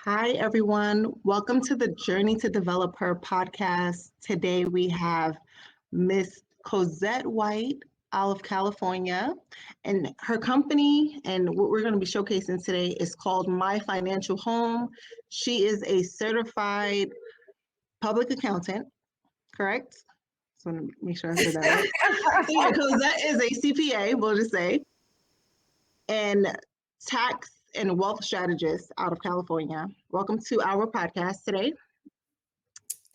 Hi, everyone. Welcome to the Journey to DevelopHer podcast. Today we have Miss Cozette White out of California, and her company and what we're going to be showcasing today is called My Financial Home. She is a certified public accountant, correct? Just want to make sure I said that right. So yeah, Cozette is a CPA, we'll just say, and tax and wealth strategist out of California. Welcome to our podcast today.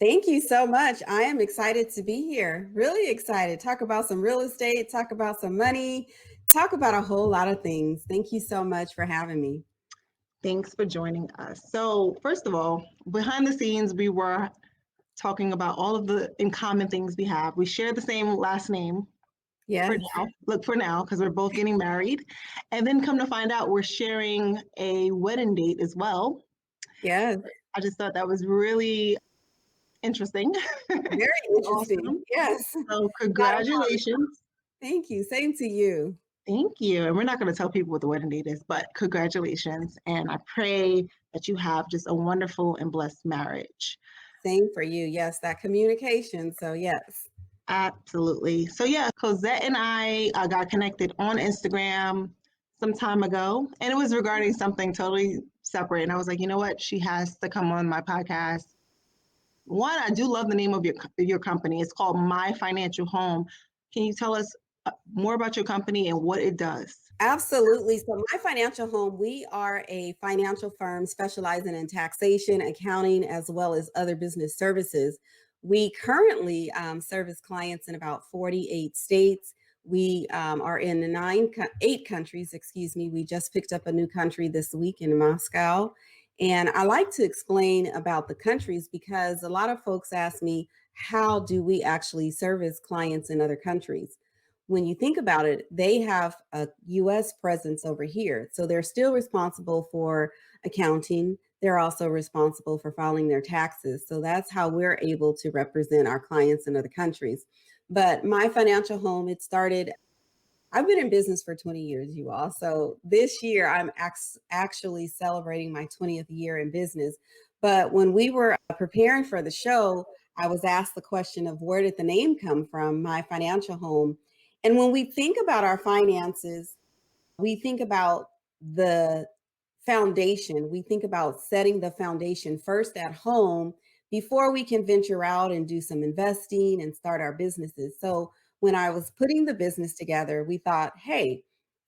Thank you so much. I am excited to be here. Really excited. Talk about some real estate, talk about some money, talk about a whole lot of things. Thank you so much for having me. Thanks for joining us. So, first of all, behind the scenes, we were talking about all of the in common things we have. We share the same last name Yes. for now, because we're both getting married. And then come to find out, we're sharing a wedding date as well. Yes. I just thought that was really interesting. Very interesting. Awesome. Yes. So, congratulations. Thank you. Same to you. Thank you. And we're not going to tell people what the wedding date is, but congratulations. And I pray that you have just a wonderful and blessed marriage. Same for you. Yes, that communication. So yes. Absolutely. So yeah, Cozette and I got connected on Instagram some time ago, and it was regarding something totally separate. And I was like, you know what? She has to come on my podcast. One, I do love the name of your company. It's called My Financial Home. Can you tell us more about your company and what it does? Absolutely. So My Financial Home, we are a financial firm specializing in taxation, accounting, as well as other business services. We currently service clients in about 48 states. We are in 8 countries, excuse me. We just picked up a new country this week in Moscow. And I like to explain about the countries because a lot of folks ask me, how do we actually service clients in other countries? When you think about it, they have a US presence over here. So they're still responsible for accounting. They're also responsible for filing their taxes. So that's how we're able to represent our clients in other countries. But My Financial Home, I've been in business for 20 years, you all. So this year, I'm actually celebrating my 20th year in business. But when we were preparing for the show, I was asked the question of where did the name come from, My Financial Home? And when we think about our finances, we think about the foundation. We think about setting the foundation first at home before we can venture out and do some investing and start our businesses. So when I was putting the business together, we thought, hey,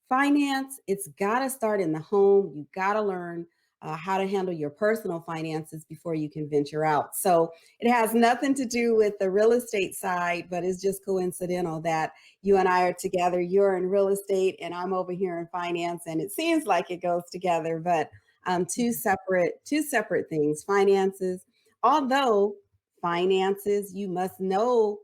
finance, it's got to start in the home. You got to learn how to handle your personal finances before you can venture out. So it has nothing to do with the real estate side, but it's just coincidental that you and I are together. You're in real estate and I'm over here in finance, and it seems like it goes together, but two separate things. Finances, although finances, you must know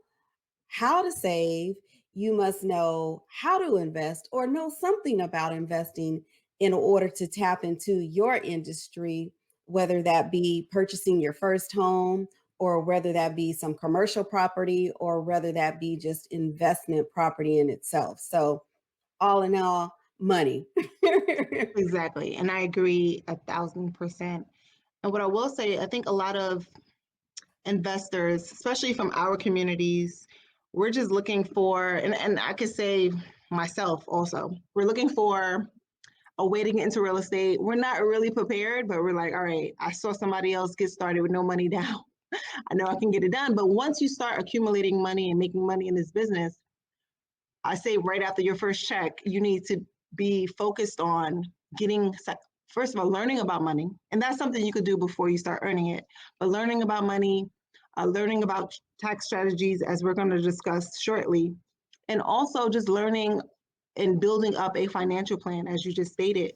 how to save, you must know how to invest or know something about investing in order to tap into your industry, whether that be purchasing your first home or whether that be some commercial property or whether that be just investment property in itself. So all in all, money. Exactly. And I agree 1,000%. And what I will say, I think a lot of investors, especially from our communities, we're just looking for, and I could say myself also, we're looking for a way to get into real estate. We're not really prepared, but we're like, all right, I saw somebody else get started with no money down. I know I can get it done. But once you start accumulating money and making money in this business, I say right after your first check, you need to be focused on getting, first of all, learning about money. And that's something you could do before you start earning it. But learning about money, learning about tax strategies, as we're going to discuss shortly, and also just learning and building up a financial plan, as you just stated,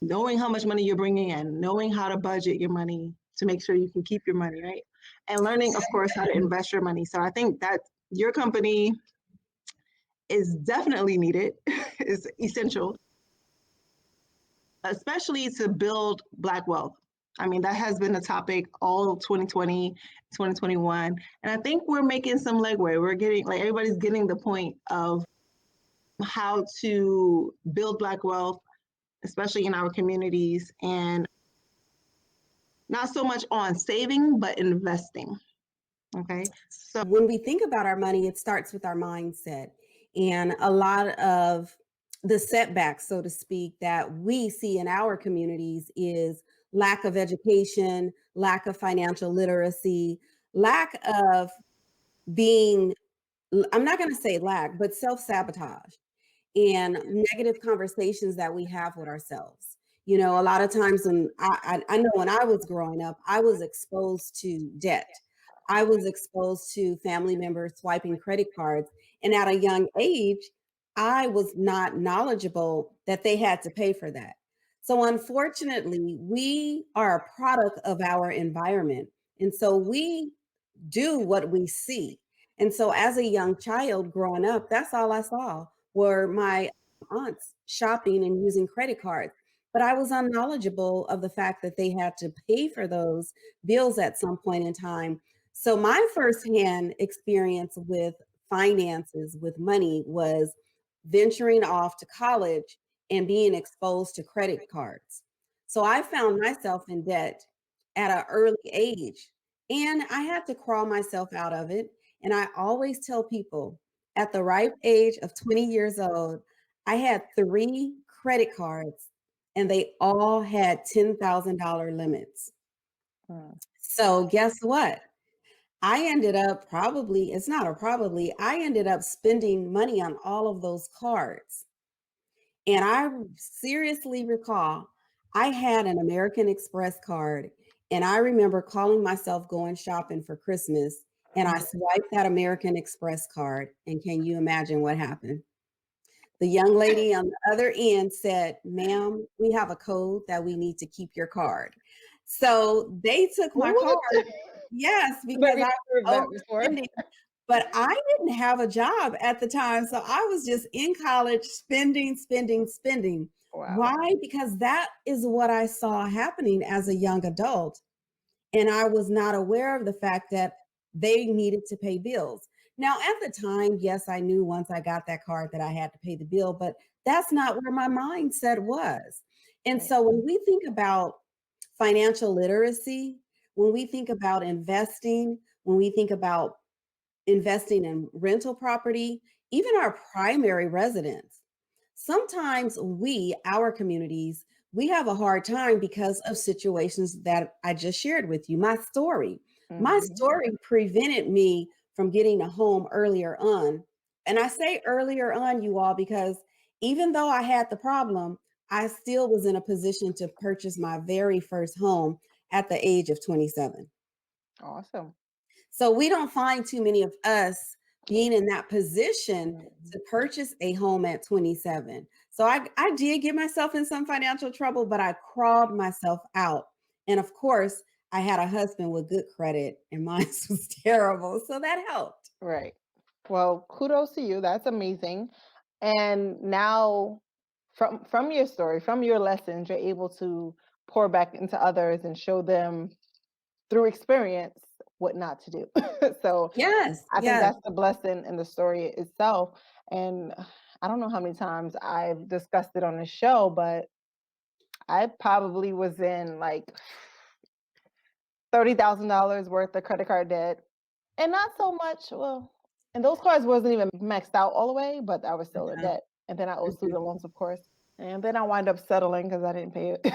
knowing how much money you're bringing in, knowing how to budget your money to make sure you can keep your money, right? And learning, of course, how to invest your money. So I think that your company is definitely needed, is essential, especially to build Black wealth. I mean, that has been a topic all 2020, 2021. And I think we're making some legway. We're getting, like, everybody's getting the point of how to build Black wealth, especially in our communities. And not so much on saving, but investing. Okay. So, When we think about our money, it starts with our mindset. And a lot of the setbacks, so to speak, that we see in our communities is lack of education, lack of financial literacy, lack of being, I'm not going to say lack, but self sabotage and negative conversations that we have with ourselves. You know, a lot of times when I know when I was growing up, I was exposed to debt. I was exposed to family members swiping credit cards. And at a young age, I was not knowledgeable that they had to pay for that. So unfortunately, we are a product of our environment. And so we do what we see. And so as a young child growing up, that's all I saw were my aunts shopping and using credit cards. But I was unknowledgeable of the fact that they had to pay for those bills at some point in time. So my firsthand experience with finances, with money, was venturing off to college and being exposed to credit cards. So I found myself in debt at an early age, and I had to crawl myself out of it. And I always tell people at the ripe age of 20 years old, I had 3 credit cards and they all had $10,000 limits. Mm. So guess what? I ended up probably, it's not a probably, I ended up spending money on all of those cards. And I seriously recall I had an American Express card, and I remember calling myself going shopping for Christmas, and I swiped that American Express card. And can you imagine what happened? The young lady on the other end said, "Ma'am, we have a code that we need to keep your card." So they took my What? card. Yes, because Never I heard that was before. overspending. But I didn't have a job at the time. So I was just in college spending, spending, spending. Wow. Why? Because that is what I saw happening as a young adult. And I was not aware of the fact that they needed to pay bills. Now, at the time, yes, I knew once I got that card that I had to pay the bill, but that's not where my mindset was. And Right. so when we think about financial literacy, when we think about investing, when we think about investing in rental property, even our primary residence, sometimes we, our communities, we have a hard time because of situations that I just shared with you. My Mhm. story prevented me from getting a home earlier on. And I say earlier on, you all, because even though I had the problem, I still was in a position to purchase my very first home at the age of 27. Awesome. So we don't find too many of us being in that position Mhm. to purchase a home at 27. So I did get myself in some financial trouble, but I crawled myself out. And of course, I had a husband with good credit and mine was terrible. So that helped. Right. Well, kudos to you. That's amazing. And now from your story, from your lessons, you're able to pour back into others and show them through experience what not to do. So Yes, I think yes. that's the blessing in the story itself. And I don't know how many times I've discussed it on the show, but I probably was in like $30,000 worth of credit card debt. And not so much, well, and those cards wasn't even maxed out all the way, but I was still in Uh-huh. debt. And then I owed Mhm. student loans, of course. And then I wind up settling because I didn't pay it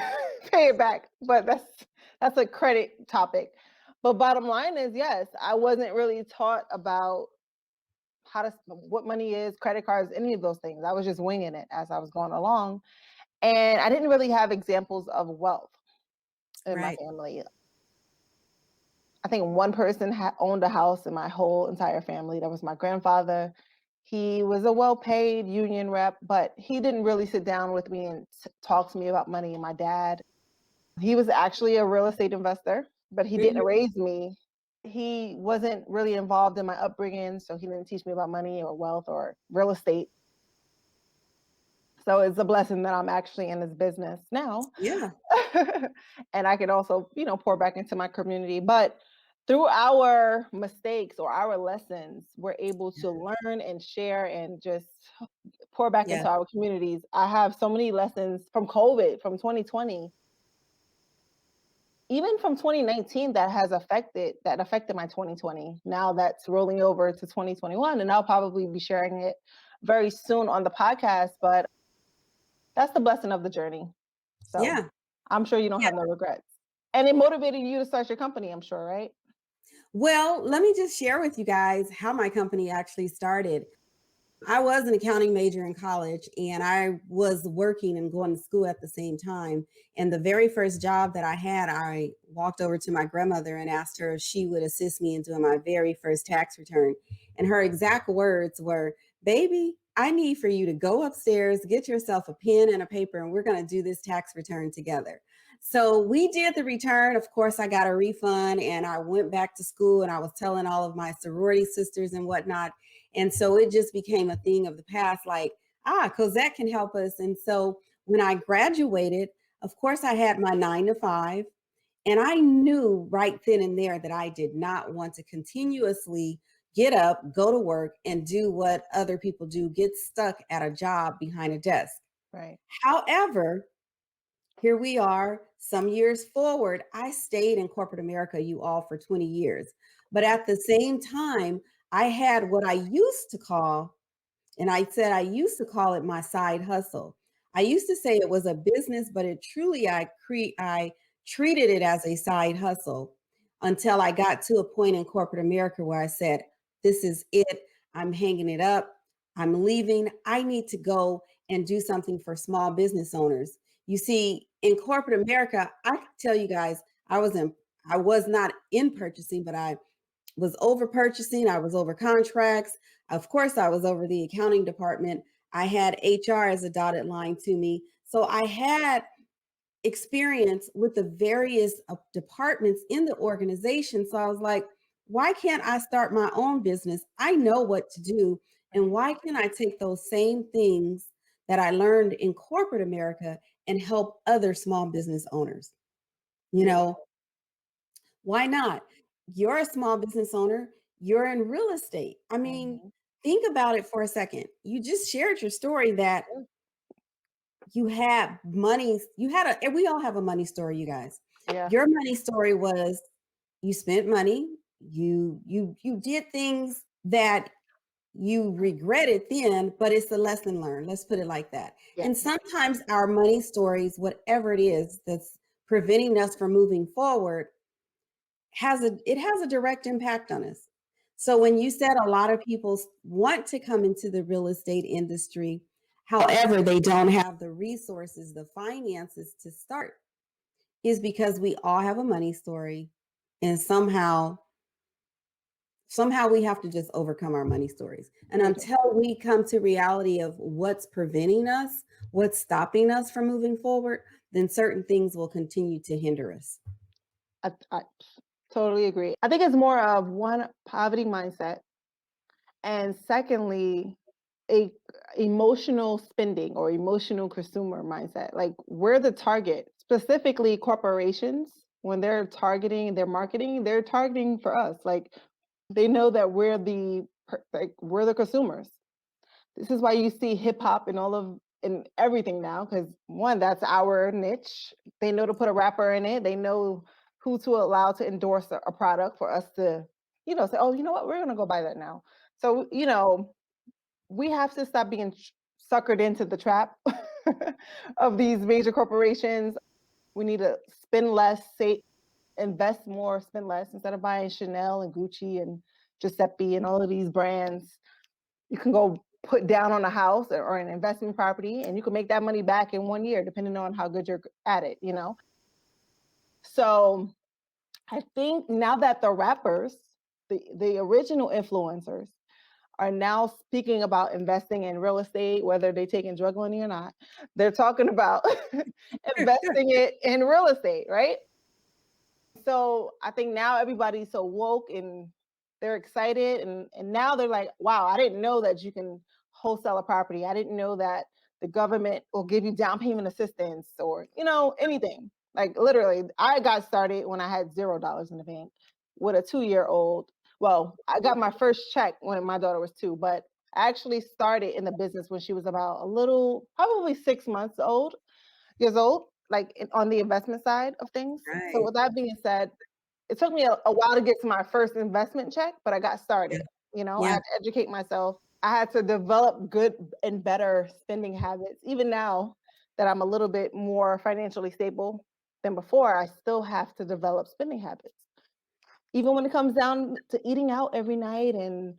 pay it back. But that's a credit topic. But bottom line is, yes, I wasn't really taught about what money is, credit cards, any of those things. I was just winging it as I was going along. And I didn't really have examples of wealth in my Right. family. I think one person owned a house in my whole entire family. That was my grandfather. He was a well-paid union rep, but he didn't really sit down with me and talk to me about money. And my dad, he was actually a real estate investor, but he didn't Mhm. raise me. He wasn't really involved in my upbringing, so he didn't teach me about money or wealth or real estate. So it's a blessing that I'm actually in this business now. Yeah. And I can also, pour back into my community. But through our mistakes or our lessons, we're able to learn and share and just pour back Yeah. into our communities. I have so many lessons from COVID, from 2020. even from 2019 that affected my 2020. Now that's rolling over to 2021, and I'll probably be sharing it very soon on the podcast. But that's the blessing of the journey. So Yeah. I'm sure you don't have no regrets. And it motivated you to start your company, I'm sure, right? Well, let me just share with you guys how my company actually started. I was an accounting major in college and I was working and going to school at the same time. And the very first job that I had, I walked over to my grandmother and asked her if she would assist me in doing my very first tax return. And her exact words were, "Baby, I need for you to go upstairs, get yourself a pen and a paper, and we're going to do this tax return together." So we did the return. Of course, I got a refund and I went back to school and I was telling all of my sorority sisters and whatnot. And so it just became a thing of the past, like, Cozette can help us. And so when I graduated, of course, I had my 9 to 5. And I knew right then and there that I did not want to continuously get up, go to work, and do what other people do, get stuck at a job behind a desk. Right. However, here we are, some years forward. I stayed in corporate America, you all, for 20 years. But at the same time, I had what I used to call, and I said I used to call it my side hustle. I used to say it was a business, but it truly, I treated it as a side hustle until I got to a point in corporate America where I said, this is it. I'm hanging it up. I'm leaving. I need to go and do something for small business owners. You see, in corporate America, I can tell you guys, I was not in purchasing, but I was over purchasing. I was over contracts. Of course, I was over the accounting department. I had HR as a dotted line to me. So I had experience with the various departments in the organization. So I was like, why can't I start my own business? I know what to do. And why can't I take those same things that I learned in corporate America and help other small business owners? You know, why not? You're a small business owner, you're in real estate. I mean, Mhm. think about it for a second. You just shared your story that you had money, and we all have a money story, you guys. Yeah. Your money story was you spent money, you did things that you regretted then, but it's a lesson learned. Let's put it like that. Yeah. And sometimes our money stories, whatever it is that's preventing us from moving forward, has a direct impact on us. So when you said a lot of people want to come into the real estate industry, however, they don't have the resources, the finances to start, is because we all have a money story, and somehow we have to just overcome our money stories. And We do. until we come to reality of what's preventing us, what's stopping us from moving forward, then certain things will continue to hinder us. I totally agree. I think it's more of one, poverty mindset, and secondly, a emotional spending or emotional consumer mindset. Like we're the target, specifically corporations, when they're targeting their marketing, they're targeting for us. Like they know that we're the consumers. This is why you see hip hop and all of and everything now, because one, that's our niche. They know to put a rapper in it. They know who to allow to endorse a product for us to, say, oh, you know what, we're gonna go buy that now. So, we have to stop being suckered into the trap of these major corporations. We need to spend less, invest more, spend less instead of buying Chanel and Gucci and Giuseppe and all of these brands. You can go put down on a house or an investment property and you can make that money back in 1 year, depending on how good you're at it. So I think now that the rappers, the original influencers, are now speaking about investing in real estate, whether they're taking drug money or not, they're talking about investing it in real estate, right? So I think now everybody's so woke and they're excited and now they're like, wow, I didn't know that you can wholesale a property. I didn't know that the government will give you down payment assistance or, anything. Like literally, I got started when I had $0 in the bank with a 2-year-old. Well, I got my first check when my daughter was 2, but I actually started in the business when she was about probably 6 years old. like on the investment side of things. So Right. with that being said, it took me a while to get to my first investment check, but I got started. Yeah. You know, I Yeah. had to educate myself. I had to develop good and better spending habits. Even now that I'm a little bit more financially stable than before, I still have to develop spending habits. Even when it comes down to eating out every night and,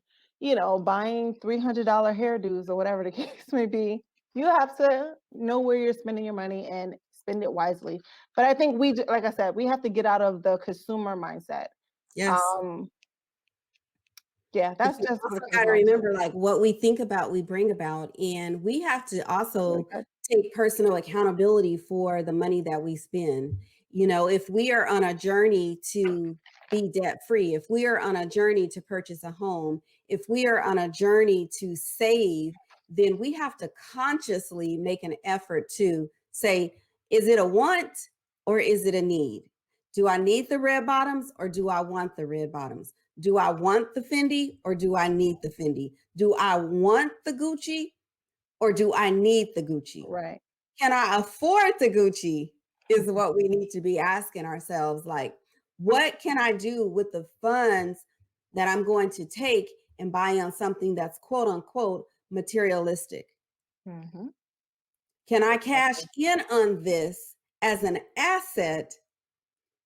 buying $300 hairdos or whatever the case may be, you have to know where you're spending your money and spend it wisely. But I think like I said, we have to get out of the consumer mindset. Yes. Um, yeah, But that's you just what also it comes got to down to. remember, like, what we think about, we bring about. And we have to Really also good. take personal accountability for the money that we spend. If we are on a journey to be debt free, if we are on a journey to purchase a home, if we are on a journey to save, then we have to consciously make an effort to say, is it a want or is it a need? Do I need the red bottoms or do I want the red bottoms? Do I want the Fendi or do I need the Fendi? Do I want the Gucci or do I need the Gucci? Right. Can I afford the Gucci? Is what we need to be asking ourselves. Like, what can I do with the funds that I'm going to take and buy on something that's quote unquote materialistic? Mm-hmm. Can I cash in on this as an asset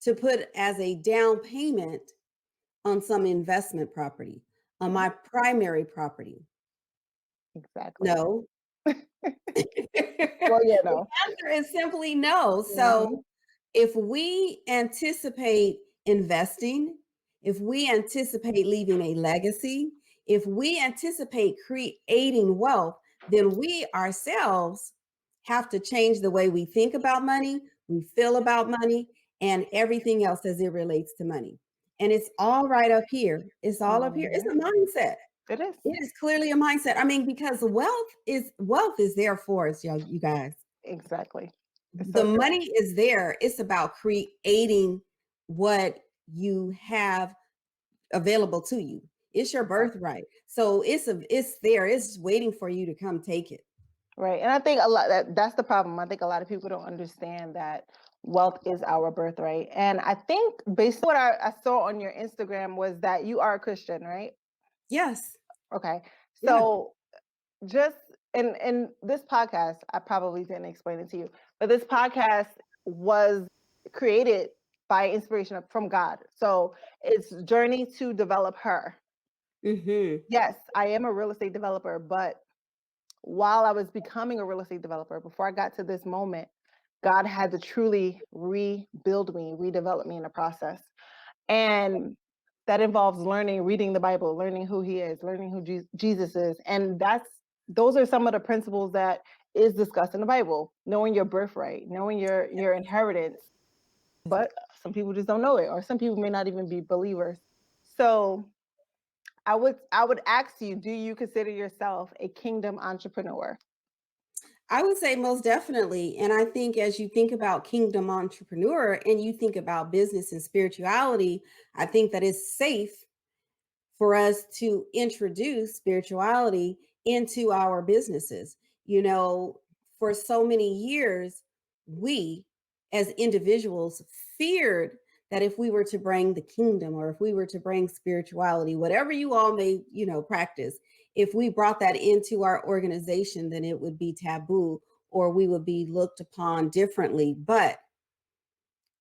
to put as a down payment on some investment property, on Yeah, my primary property? exactly. No. Well, yeah, The no. answer is simply no. Mhm. So if we anticipate investing, if we anticipate leaving a legacy, if we anticipate creating wealth, then we ourselves have to change the way we think about money, we feel about money, and everything else as it relates to money. And it's all right up here. It's all up here. It's Mhm. a mindset. It is. It is clearly a mindset. I mean, because wealth is there for us, y'all, you guys. Exactly. It's The so true. money is there. It's about creating what you have available to you. It's your Right. birthright. So it's there. It's waiting for you to come take it. Right. And I think a lot that's the problem. I think a lot of people don't understand that wealth is our birthright. And I think based on what I saw on your Instagram was that you are a Christian, right? Yes. Okay. Yeah. So just in this podcast, I probably didn't explain it to you, but this podcast was created by inspiration from God. So it's Journey to Develop Her. Hmm. Yes, I am a real estate developer, but while I was becoming a real estate developer, before I got to this moment, God had to truly rebuild me, redevelop me in the process. And that involves learning, reading the Bible, learning who he is, learning who Jesus is. And those are some of the principles that is discussed in the Bible, knowing your birthright, knowing your inheritance. But some people just don't know it, or some people may not even be believers. So I would ask you, do you consider yourself a kingdom entrepreneur? I would say most definitely. And I think as you think about kingdom entrepreneur and you think about business and spirituality, I think that it's safe for us to introduce spirituality into our businesses. You know, for so many years, we as individuals feared that if we were to bring the kingdom or if we were to bring spirituality, whatever you all may, practice, if we brought that into our organization, then it would be taboo or we would be looked upon differently. But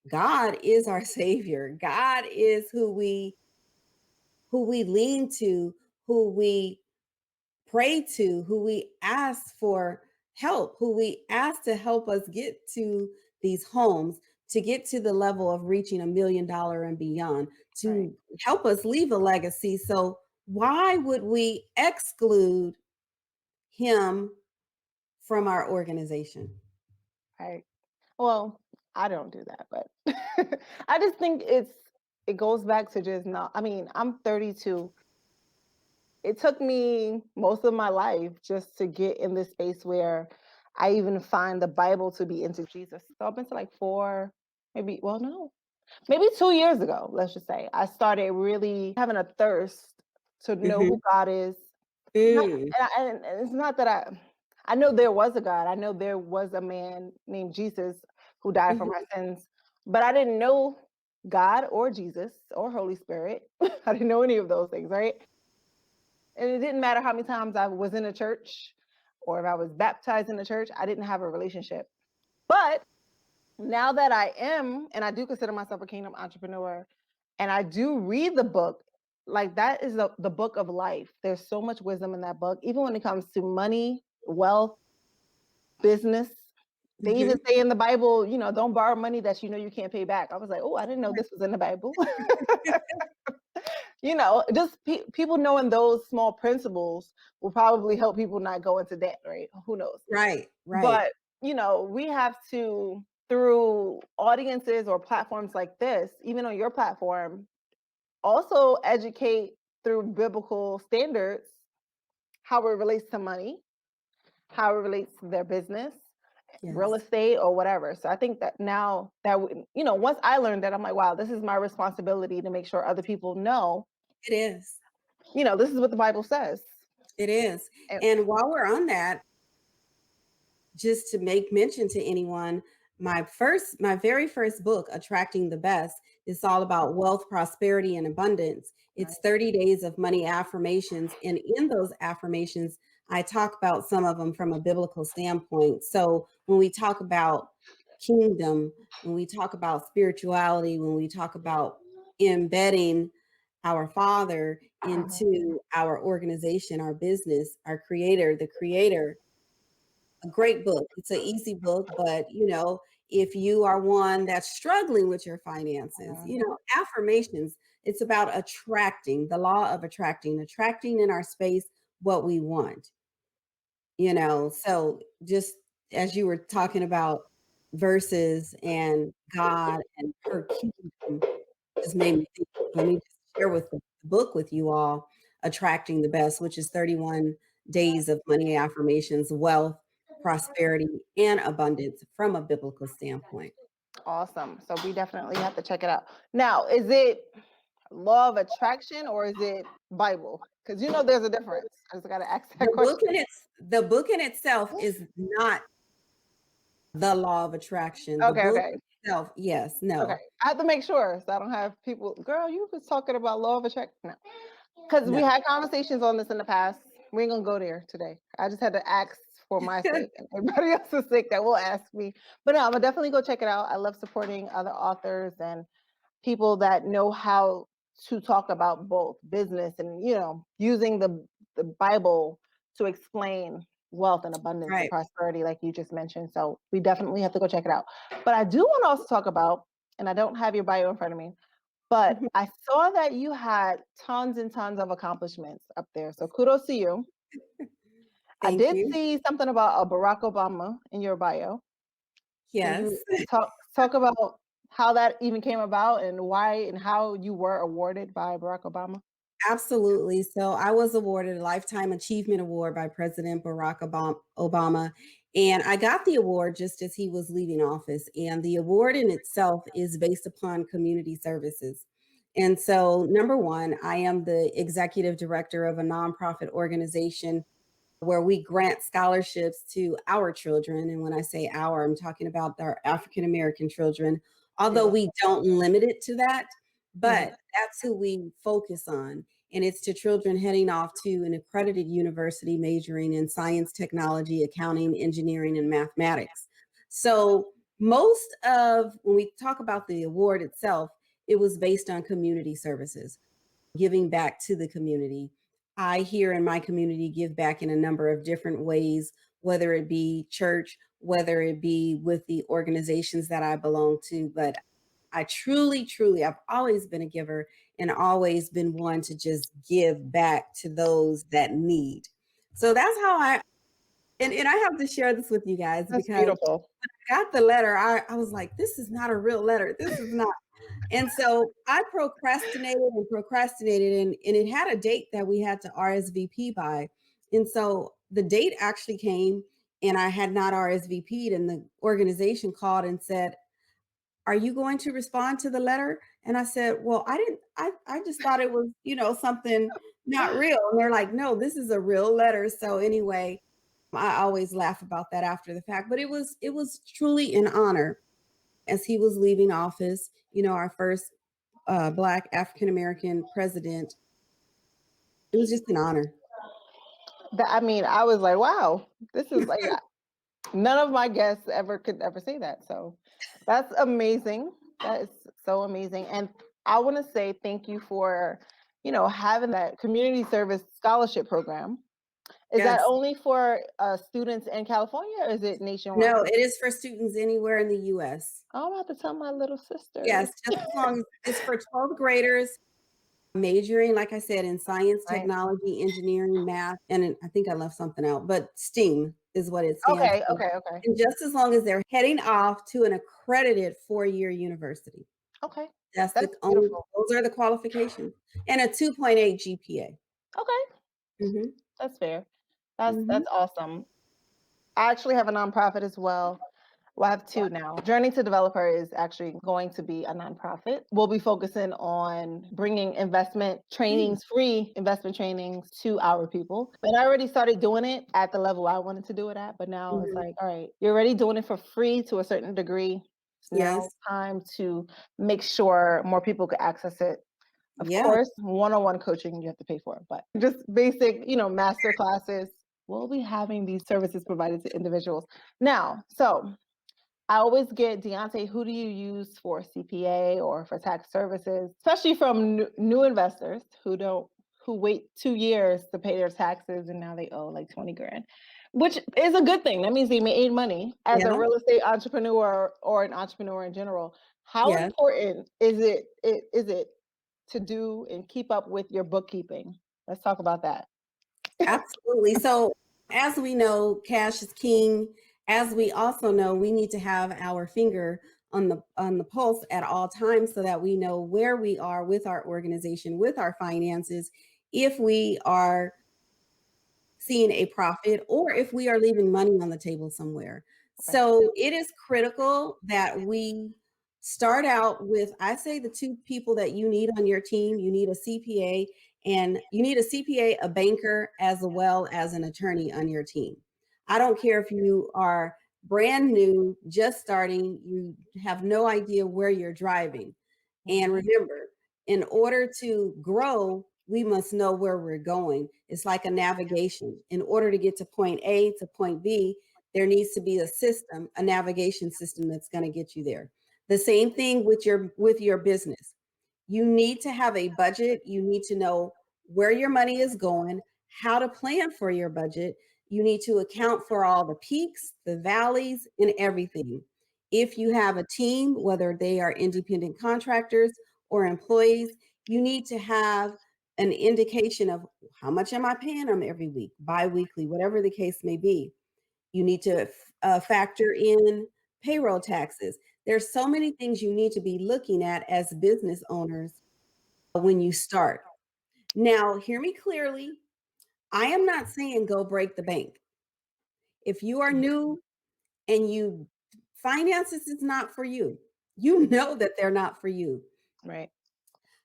God is our savior. God is who we lean to, who we pray to, who we ask for help, who we ask to help us get to these homes, to get to the level of reaching $1 million and beyond, Right. to help us leave a legacy. So, why would we exclude him from our organization? Right. Well, I don't do that, but I just think it goes back to just not. I mean, I'm 32. It took me most of my life just to get in this space where I even find the Bible to be into Jesus. So I've been to like four, maybe, well, no, maybe 2 years ago, let's just say, I started really having a thirst to know Hmm. who God is. Not, and it's not that I know there was a God. I know there was a man named Jesus who died for Mhm. my sins. But I didn't know God or Jesus or Holy Spirit. I didn't know any of those things, right? And it didn't matter how many times I was in a church or if I was baptized in a church, I didn't have a relationship. But now that I am, and I do consider myself a kingdom entrepreneur, and I do read the book, like that is the book of life. There's so much wisdom in that book, even when it comes to money, wealth, business. They even Mhm. say in the Bible, don't borrow money that you know you can't pay back. I was like, oh, I didn't know this was in the Bible. Just people knowing those small principles will probably help people not go into debt, right? Who knows? Right, right. But, we have to, through audiences or platforms like this, even on your platform, also educate through biblical standards how it relates to money, how it relates to their business, real Yes, estate, or whatever. So I think that now that, once I learned that, I'm like, wow, this is my responsibility to make sure other people know, it is. this is what the Bible says. It is. And, And while we're on that, just to make mention to anyone, my very first book, Attracting the Best, is all about wealth, prosperity, and abundance. right. It's 30 days of money affirmations. And in those affirmations, I talk about some of them from a biblical standpoint. So when we talk about kingdom, when we talk about spirituality, when we talk about embedding our Father into our organization, our business, our creator, the creator, a great book. It's an easy book, but if you are one that's struggling with your finances, affirmations, it's about attracting, the law of attracting in our space what we want, So just as you were talking about verses and God and her kingdom, just made me think, let me just share with the book with you all, Attracting the Best, which is 31 days of money affirmations, wealth, prosperity, and abundance from a biblical standpoint. Awesome. So we definitely have to check it out. Now, is it law of attraction or is it Bible? Because there's a difference. I just got to ask that question. The book in itself is not the law of attraction. The Okay, book okay, itself, yes, okay. no, I have to make sure so I don't have people, girl, you was talking about law of attraction. No, because we no. had conversations on this in the past. We ain't gonna go there today. I just had to ask for my sake and everybody else's sake that will ask me. But no, I'm gonna definitely go check it out. I love supporting other authors and people that know how to talk about both business and using the Bible to explain wealth and abundance and Right. prosperity like you just mentioned. So we definitely have to go check it out. But I do want to also talk about, and I don't have your bio in front of me, but Mhm. I saw that you had tons and tons of accomplishments up there. So kudos to you. I Thank did you. see something about a Barack Obama in your bio. Can Yes. you talk about how that even came about and why and how you were awarded by Barack Obama? Absolutely. So I was awarded a Lifetime Achievement Award by President Barack Obama. And I got the award just as he was leaving office. And the award in itself is based upon community services. And so, number one, I am the executive director of a nonprofit organization where we grant scholarships to our children. And when I say our, I'm talking about our African American children, although we Beautiful. don't limit it to that, Mhm. but that's who we focus on. And it's to children heading off to an accredited university majoring in science, technology, accounting, engineering, and mathematics. So, most of when we talk about the award itself, it was based on community services, giving back to the community. I here in my community give back in a number of different ways, whether it be church, whether it be with the organizations that I belong to. But I truly, truly, I've always been a giver and always been one to just give back to those that need. So that's how and I have to share this with you guys That's because beautiful. I got the letter. I was like, this is not a real letter. This is not. And so I procrastinated, and it had a date that we had to RSVP by. And so the date actually came, and I had not RSVP'd, and the organization called and said, are you going to respond to the letter? And I said, well, I didn't, I just thought it was, something not real. And they're like, no, this is a real letter. So anyway, I always laugh about that after the fact, but it was truly an honor. as he was leaving office, our first Black African-American president. It was just an honor. I was like, wow, this is like, none of my guests could ever say that. So that's amazing. That is so amazing. And I want to say thank you for, having that community service scholarship program. Is that Yes. only for students in California, or is it nationwide? No, it is for students anywhere in the U.S. Oh, I'm about to tell my little sister. Yes, just as long as it's for 12th graders majoring, like I said, in science, Right. technology, engineering, math, and I think I left something out, but STEAM is what it stands for. Okay. And just as long as they're heading off to an accredited 4-year university. Okay. That's That's beautiful. those are the qualifications. And a 2.8 GPA. Okay. That's fair. That's Mhm. awesome. I actually have a nonprofit as well. Well, I have two now. Journey to DevelopHer is actually going to be a nonprofit. We'll be focusing on bringing investment trainings, free investment trainings to our people. And I already started doing it at the level I wanted to do it at, but now it's like, all right, you're already doing it for free to a certain degree. It's now time to make sure more people could access it. Of course, one-on-one coaching you have to pay for, but just basic, master classes. We'll be having these services provided to individuals. Now, so I always get, Deontay, who do you use for CPA or for tax services, especially from new investors who wait 2 years to pay their taxes and now they owe like 20 grand, which is a good thing. That means they made money. As a real estate entrepreneur or an entrepreneur in general, how important is it to do and keep up with your bookkeeping? Let's talk about that. Absolutely. So as we know, cash is king. As we also know, we need to have our finger on the pulse at all times so that we know where we are with our organization, with our finances, if we are seeing a profit or if we are leaving money on the table somewhere. So it is critical that we start out with, I say, the two people that you need on your team. You need a CPA, and you need a CPA, a banker, as well as an attorney on your team. I don't care if you are brand new, just starting, you have no idea where you're driving. And remember, in order to grow, we must know where we're going. It's like a navigation. In order to get to point A to point B, there needs to be a system, a navigation system that's going to get you there. The same thing with your business. You need to have a budget. You need to know where your money is going, how to plan for your budget. You need to account for all the peaks, the valleys, and everything. If you have a team, whether they are independent contractors or employees, you need to have an indication of how much am I paying them every week, bi-weekly, whatever the case may be. You need to factor in payroll taxes. There's so many things you need to be looking at as business owners when you start. Now, hear me clearly. I am not saying go break the bank. If you are new and finances is not for you, you know that they're not for you. Right.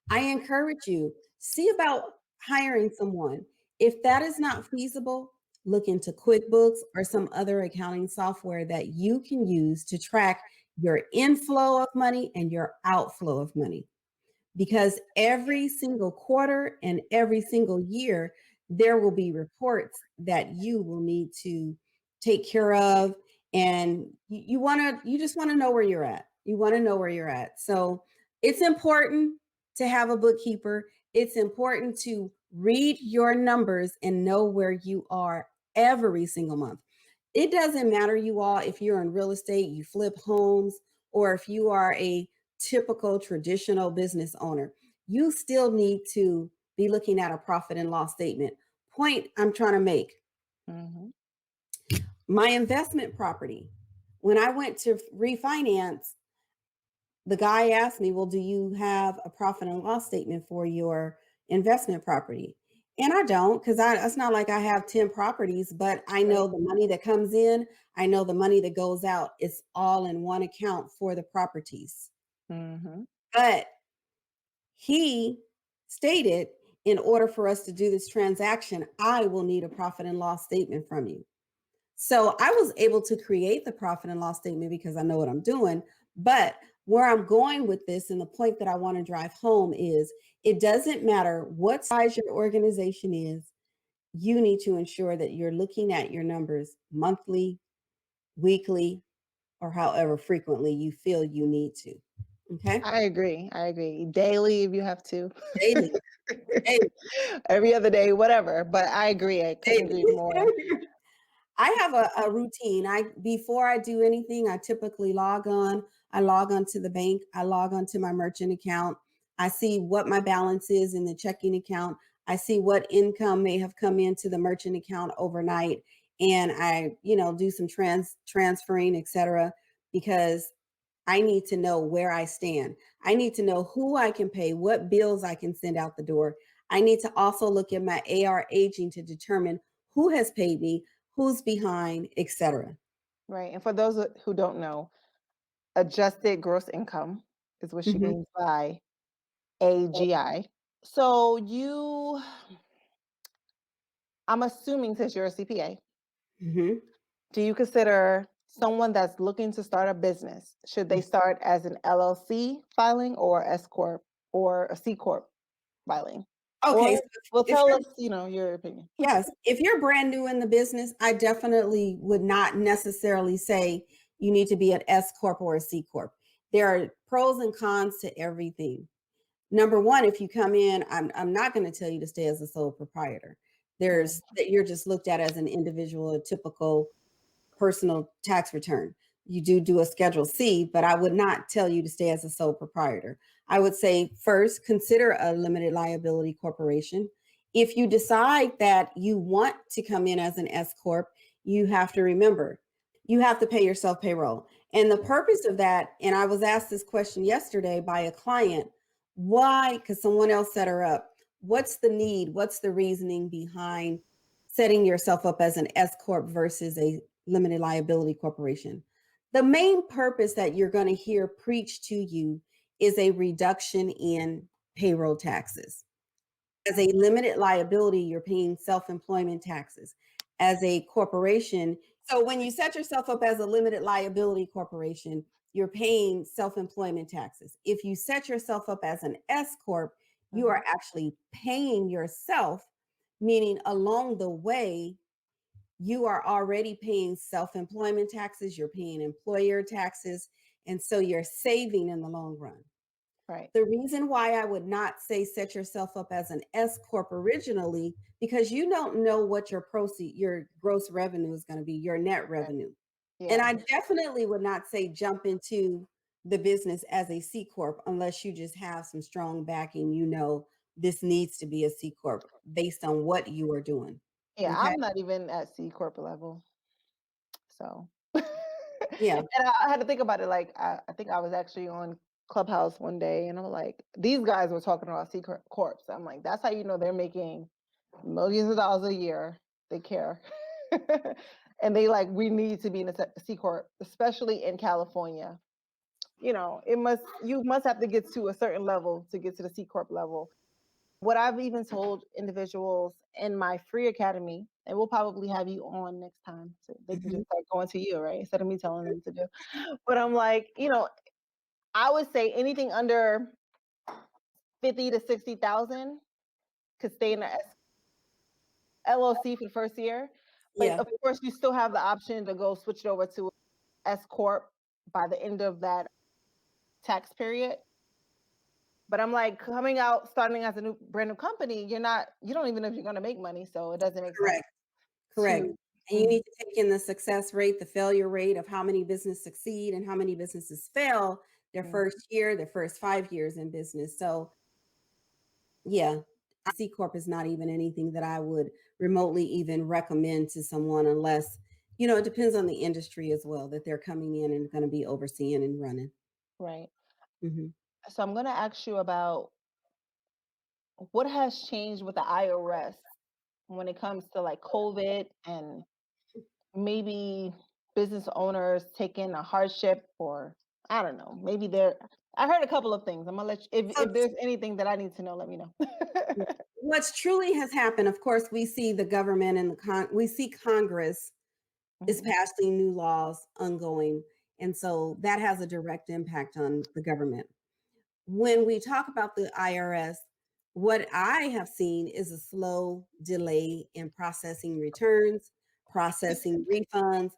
I encourage you, see about hiring someone. If that is not feasible, look into QuickBooks or some other accounting software that you can use to track your inflow of money and your outflow of money. Because every single quarter and every single year, there will be reports that you will need to take care of. And you just want to know where you're at. You want to know where you're at. So it's important to have a bookkeeper. It's important to read your numbers and know where you are every single month. It doesn't matter, you all, if you're in real estate, you flip homes, or if you are a typical traditional business owner, you still need to be looking at a profit and loss statement. Point I'm trying to make. My investment property, when I went to refinance, the guy asked me, well, do you have a profit and loss statement for your investment property? And I don't, because it's not like I have 10 properties, but I know the money that comes in, I know the money that goes out. It's all in one account for the properties. But he stated, in order for us to do this transaction, I will need a profit and loss statement from you. So I was able to create the profit and loss statement because I know what I'm doing, But where I'm going with this and the point that I want to drive home is it doesn't matter what size your organization is, you need to ensure that you're looking at your numbers monthly, weekly, or however frequently you feel you need to. Okay. I agree. I agree. Daily if you have to. Daily. Daily. Every other day, whatever. But I agree. I couldn't agree Daily. more. I have a routine. Before I do anything, I typically log on. I log on to the bank. I log on to my merchant account. I see what my balance is in the checking account. I see what income may have come into the merchant account overnight, and I, do some transferring, etc. Because I need to know where I stand. I need to know who I can pay, what bills I can send out the door. I need to also look at my AR aging to determine who has paid me, who's behind, etc. Right. And for those who don't know, adjusted gross income is what she Mhm. means by AGI. So I'm assuming since you're a CPA, Mhm. do you consider someone that's looking to start a business, should they start as an LLC filing or SCorp or a CCorp filing? Okay, Or so well, if tell you're us, your opinion. yes, if you're brand new in the business, I definitely would not necessarily say you need to be an S corp or a C corp. There are pros and cons to everything. Number one, if you come in, I'm not going to tell you to stay as a sole proprietor. There's that you're just looked at as an individual, a typical personal tax return. You do a Schedule C, but I would not tell you to stay as a sole proprietor. I would say first, consider a limited liability corporation. If you decide that you want to come in as an S Corp, you have to remember you have to pay yourself payroll. And the purpose of that, and I was asked this question yesterday by a client, why? Because someone else set her up. What's the need? What's the reasoning behind setting yourself up as an S Corp versus a limited liability corporation? The main purpose that you're going to hear preached to you is a reduction in payroll taxes. As a limited liability, you're paying self-employment taxes. As a corporation, so when you set yourself up as a limited liability corporation, you're paying self-employment taxes. If you set yourself up as an S Corp, you are actually paying yourself, meaning along the way, you are already paying self-employment taxes, you're paying employer taxes, and so you're saving in the long run. Right. The reason why I would not say set yourself up as an S corp originally, because you don't know what your gross revenue is going to be, your net revenue. And Yeah. I definitely would not say jump into the business as a C corp unless you just have some strong backing, this needs to be a C corp based on what you are doing. Yeah, Okay? I'm not even at C corp level. So Yeah. and I had to think about it. Like I think I was actually on Clubhouse one day and I'm like, these guys were talking about C corps. I'm like, that's how you know they're making millions of dollars a year. They care. And they like, we need to be in a C corp, especially in California. You must have to get to a certain level to get to the C corp level. What I've even told individuals in my free academy, and we'll probably have you on next time so they can just start going to you, right? Instead of me telling them to do. But I'm like, I would say anything under 50 to 60,000 could stay in the LLC for the first year. But Yeah. of course, you still have the option to go switch it over to S Corp by the end of that tax period. But I'm like, coming out, starting as a brand new company, you don't even know if you're going to make money. So it doesn't make sense. Correct. To And you need to take in the success rate, the failure rate of how many businesses succeed and how many businesses fail their first year, their first 5 years in business. So yeah, C Corp is not even anything that I would remotely even recommend to someone unless, it depends on the industry as well that they're coming in and going to be overseeing and running. right. Mhm. So I'm going to ask you about what has changed with the IRS when it comes to like COVID and maybe business owners taking a hardship, or I don't know, I heard a couple of things. I'm gonna let you, So if there's anything that I need to know, let me know. what's truly has happened, of course, we see the government and we see Congress is Mhm. passing new laws ongoing. And so that has a direct impact on the government. When we talk about the IRS, what I have seen is a slow delay in processing returns, processing refunds,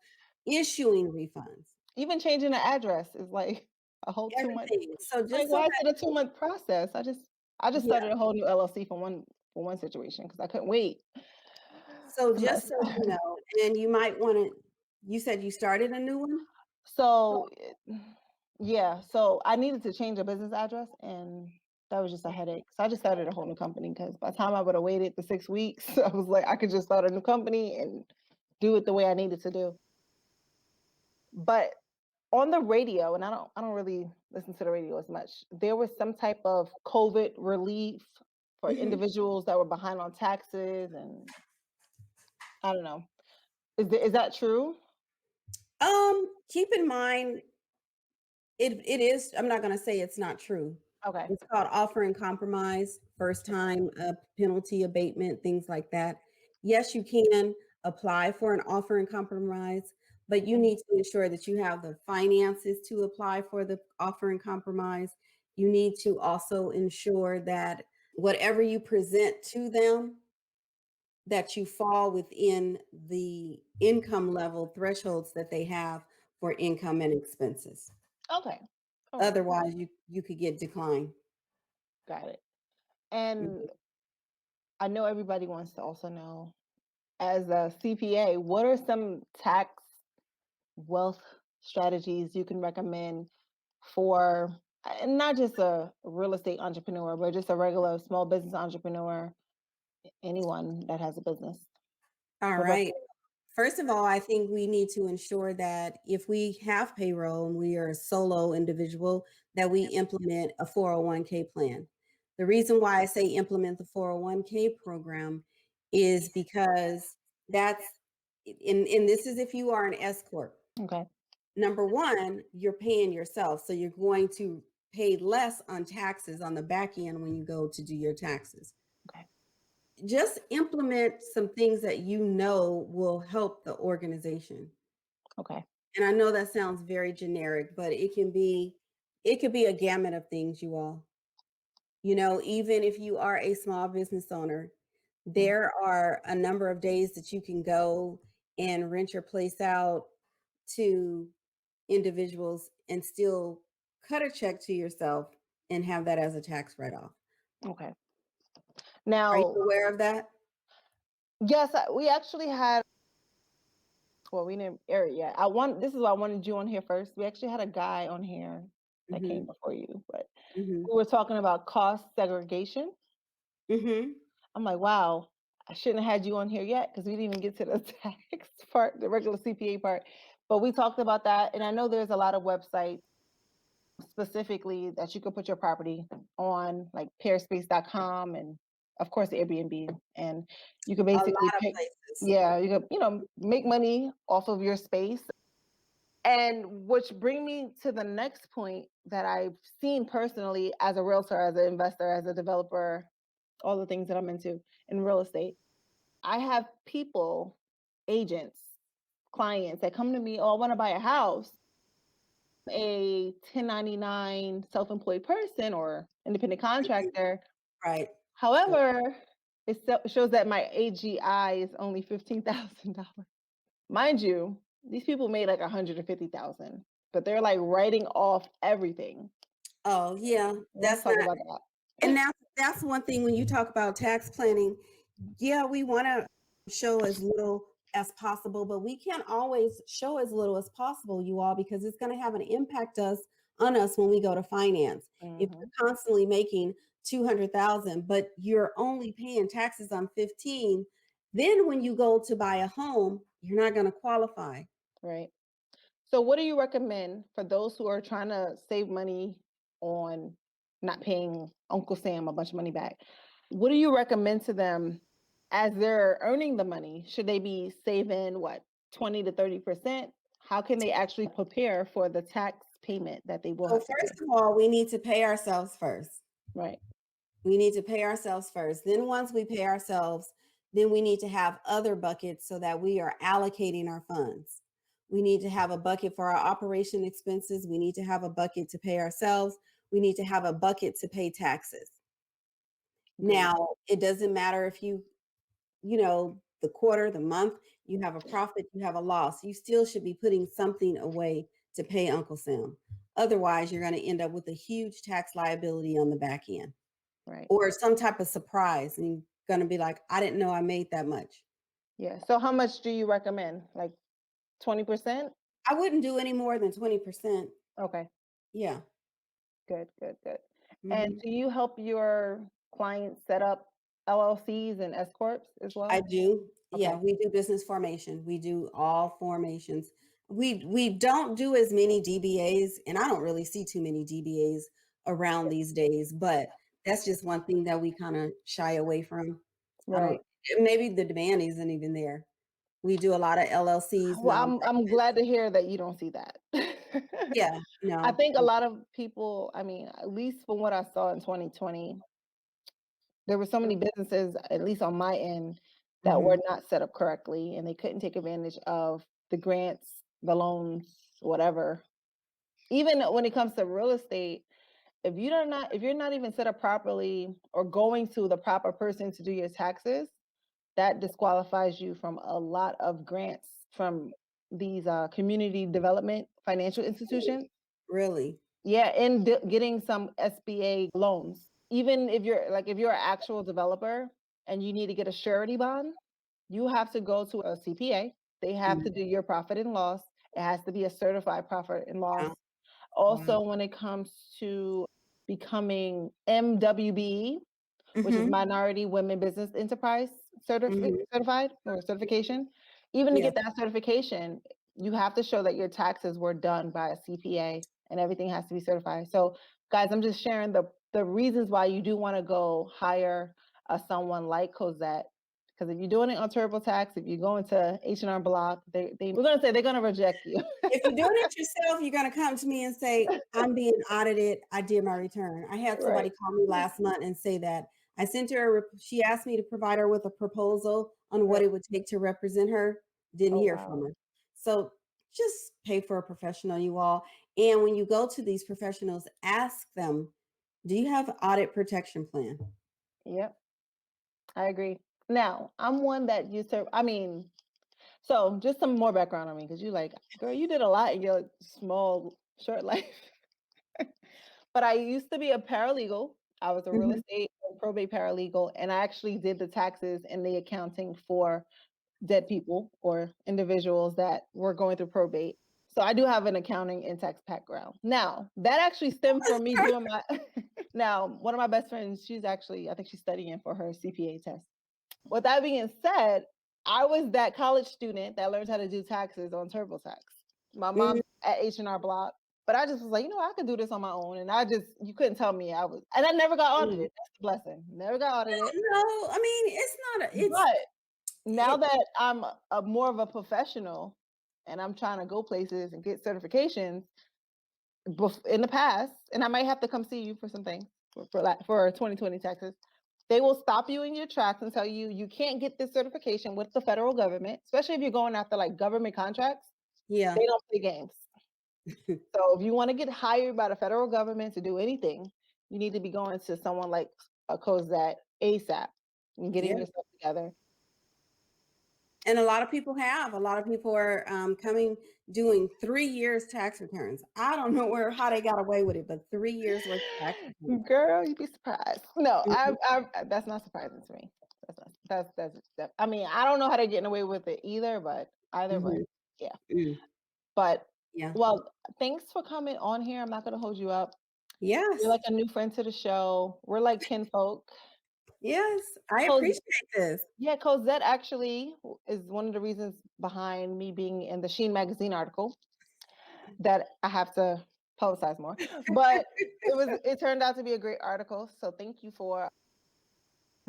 issuing refunds, Even changing the address is like a whole 2 month. everything. So Like, just so why is that, it a 2 month process? I just yeah. started a whole new LLC for one situation because I couldn't wait. So It's a just mess. so you know, and you might want to, you said you started a new one? So yeah, so I needed to change a business address, and that was just a headache. So I just started a whole new company because by the time I would have waited the 6 weeks, I was like, I could just start a new company and do it the way I needed to do. But on the radio, and I don't really listen to the radio as much, there was some type of COVID relief for Mhm. individuals that were behind on taxes, and I don't know. Is that true? Keep in mind, it is, I'm not going to say it's not true. Okay. It's called offer and compromise, first time penalty abatement, things like that. Yes, you can apply for an offer and compromise, but you need to ensure that you have the finances to apply for the offer and compromise. You need to also ensure that whatever you present to them, that you fall within the income level thresholds that they have for income and expenses. Okay. All right. Otherwise, you could get declined. Got it. And I know everybody wants to also know, as a CPA, what are some tax wealth strategies you can recommend for not just a real estate entrepreneur, but just a regular small business entrepreneur, anyone that has a business? All Would love right. to- First of all, I think we need to ensure that if we have payroll and we are a solo individual, that we implement a 401k plan. The reason why I say implement the 401k program is because that's, and this is if you are an SCorp. Okay. Number one, you're paying yourself. So you're going to pay less on taxes on the back end when you go to do your taxes. Okay. Just implement some things that you know will help the organization. Okay. And I know that sounds very generic, but it could be a gamut of things, you all. You know, even if you are a small business owner, there are a number of days that you can go and rent your place out to individuals and still cut a check to yourself and have that as a tax write-off. Okay. Are Now, you aware of that? yes, we actually had. Well, we didn't air it yet. This is why I wanted you on here first. We actually had a guy on here that came Mm-hmm. before you, but Mm-hmm. we were talking about cost segregation. Mm-hmm. I'm like, wow, I shouldn't have had you on here yet because we didn't even get to the tax part, the regular CPA part. But we talked about that. And I know there's a lot of websites specifically that you could put your property on, like pairspace.com and of course Airbnb. And you could A basically lot of pick, places. yeah, you could, make money off of your space. And which bring me to the next point that I've seen personally as a realtor, as an investor, as a developer, all the things that I'm into in real estate. I have people, agents, clients that come to me, oh, I want to buy a house. A 1099 self-employed person or independent contractor. Right. However, it shows that my AGI is only $15,000. Mind you, these people made like 150,000, but they're like writing off everything. Oh, yeah. Let's That's talk not, about that. and that's one thing when you talk about tax planning. Yeah, we want to show as little as possible, but we can't always show as little as possible, you all, because it's going to have an impact on us when we go to finance. If Mhm. you're constantly making 200,000, but you're only paying taxes on 15, then when you go to buy a home, you're not going to qualify. Right. So what do you recommend for those who are trying to save money on not paying Uncle Sam a bunch of money back? What do you recommend to them as they're earning the money? Should they be saving what, 20 to 30%? How can they actually prepare for the tax payment that they will So have to first pay? of all, we need to pay ourselves first. Right. We need to pay ourselves first. Then once we pay ourselves, then we need to have other buckets so that we are allocating our funds. We need to have a bucket for our operation expenses. We need to have a bucket to pay ourselves. We need to have a bucket to pay taxes. Agreed. Now, it doesn't matter if the quarter, the month, you have a profit, you have a loss. You still should be putting something away to pay Uncle Sam. Otherwise, you're going to end up with a huge tax liability on the back end Right. or some type of surprise. And you're going to be like, I didn't know I made that much. Yeah. So how much do you recommend? Like 20%? I wouldn't do any more than 20%. Okay. Yeah. Good, good, good. And Mhm. do you help your clients set up LLCs and SCorps as well? I do. Yeah, Okay. we do business formation. We do all formations. We don't do as many DBAs, and I don't really see too many DBAs around these days, but that's just one thing that we kind of shy away from. I Right. don't maybe the demand isn't even there. We do a lot of LLCs, Well, I'm nonprofits. glad to hear that you don't see that. Yeah, I no. think a lot of people, I mean, at least from what I saw in 2020, there were so many businesses, at least on my end, that were Mhm. not set up correctly and they couldn't take advantage of the grants, the loans, whatever. Even when it comes to real estate, if you're not even set up properly or going to the proper person to do your taxes, that disqualifies you from a lot of grants from these community development financial institutions. Really? Yeah, and getting some SBA loans. Even if you're an actual developer and you need to get a surety bond, you have to go to a CPA. They have Mm, to do your profit and loss. It has to be a certified profit and loss. wow. Wow. Also, when it comes to becoming MWBE, which is Mhm. Minority Women Business Enterprise Mhm. certified or certification. Even to Yeah. get that certification, you have to show that your taxes were done by a CPA and everything has to be certified. So, guys, I'm just sharing the reasons why you do want to go hire someone like Cozette. Because if you're doing it on TurboTax, if you're going to H&R Block, we're going to say they're going to reject you. If you're doing it yourself, you're gonna come to me and say, "I'm being audited. I did my return." I had somebody Right. call me last month and say that. I sent her she asked me to provide her with a proposal on Right. what it would take to represent her. Didn't Oh, hear from wow. her. So just pay for a professional, you all. And when you go to these professionals, ask them, "Do you have audit protection plan?" Yep. I agree. Now, I'm one that I mean, so just some more background on me, because you like, girl, you did a lot in your small, short life. But I used to be a paralegal. I was a real Mhm. estate and probate paralegal, and I actually did the taxes and the accounting for dead people or individuals that were going through probate. So I do have an accounting and tax background. Now, that actually stemmed from me doing my now, one of my best friends, I think she's studying for her CPA test. With that being said, I was that college student that learned how to do taxes on TurboTax. My Mhm. mom at H&R Block, but I just was like, I could do this on my own, and you couldn't tell me and I never got Mm. audited. That's the blessing. Never got audited. No, I mean, it's not But now it that I'm more of a professional, and I'm trying to go places and get certifications in the past, and I might have to come see you for some things for 2020 taxes. They will stop you in your tracks and tell you you can't get this certification with the federal government, especially if you're going after like government contracts. yeah. They don't play games. So if you want to get hired by the federal government to do anything, you need to be going to someone like a Cozette ASAP and getting Yeah. yourself together. And a lot of people have. A lot of people are coming doing 3 years tax returns. I don't know how they got away with it, but 3 years worth of tax returns. Girl, you'd be surprised. No, Mhm. that's not surprising to me. I mean, I don't know how they're getting away with it but Mhm. yeah. Mm. But Yeah. well, thanks for coming on here. I'm not gonna hold you up. You're Yes. like a new friend to the show. We're like kinfolk. Yes. I Cos appreciate this. yeah, Cosette actually is one of the reasons behind me being in the Sheen magazine article that I have to publicize more. But it turned out to be a great article. So thank you for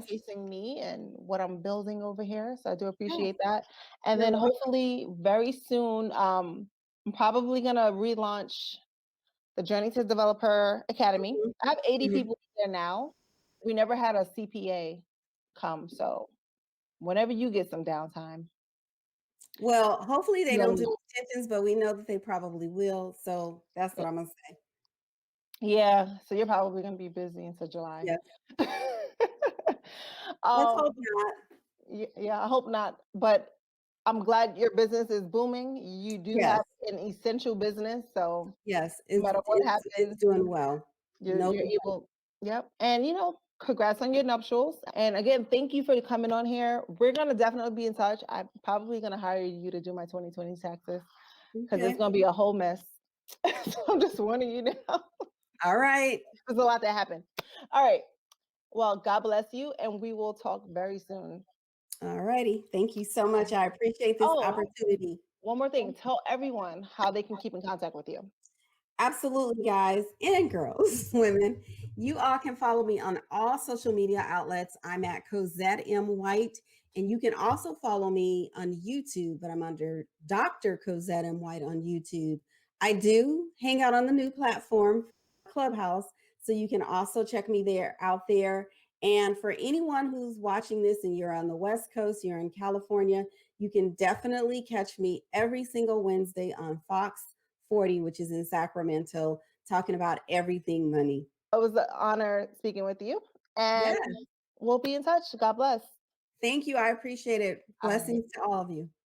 facing me and what I'm building over here. So I do Yes. appreciate that. And You're then welcome. hopefully very soon, I'm probably gonna relaunch the Journey to Developer Academy. Mhm. I have 80 Mhm. people there now. We never had a CPA come. So whenever you get some downtime. Well, hopefully they don't Young. do extensions, but we know that they probably will. So that's what I'm gonna say. Yeah, so you're probably gonna be busy until July. Yes. Let's Um, hope not. yeah, I hope not. But I'm glad your business is booming. You do Yes. have an essential business, so Yes. no matter what It's happens, doing well. No you're able. Yep, and congrats on your nuptials. And again, thank you for coming on here. We're gonna definitely be in touch. I'm probably gonna hire you to do my 2020 taxes because it's Okay. gonna be a whole mess. So I'm just warning you now. All right. There's a lot that happened. All right. Well, God bless you, and we will talk very soon. All righty. Thank you so much. I appreciate this Oh, opportunity. one more thing. Tell everyone how they can keep in contact with you. Absolutely, guys and girls, women. You all can follow me on all social media outlets. I'm at Cozette M White, and you can also follow me on YouTube, but I'm under Dr. Cozette M White on YouTube. I do hang out on the new platform, Clubhouse, so you can also check me out there. And for anyone who's watching this and you're on the West Coast, you're in California, you can definitely catch me every single Wednesday on Fox 40, which is in Sacramento, talking about everything money. It was an honor speaking with you, Yeah. and we'll be in touch. God bless. Thank you. I appreciate it. All right. Blessings to all of you.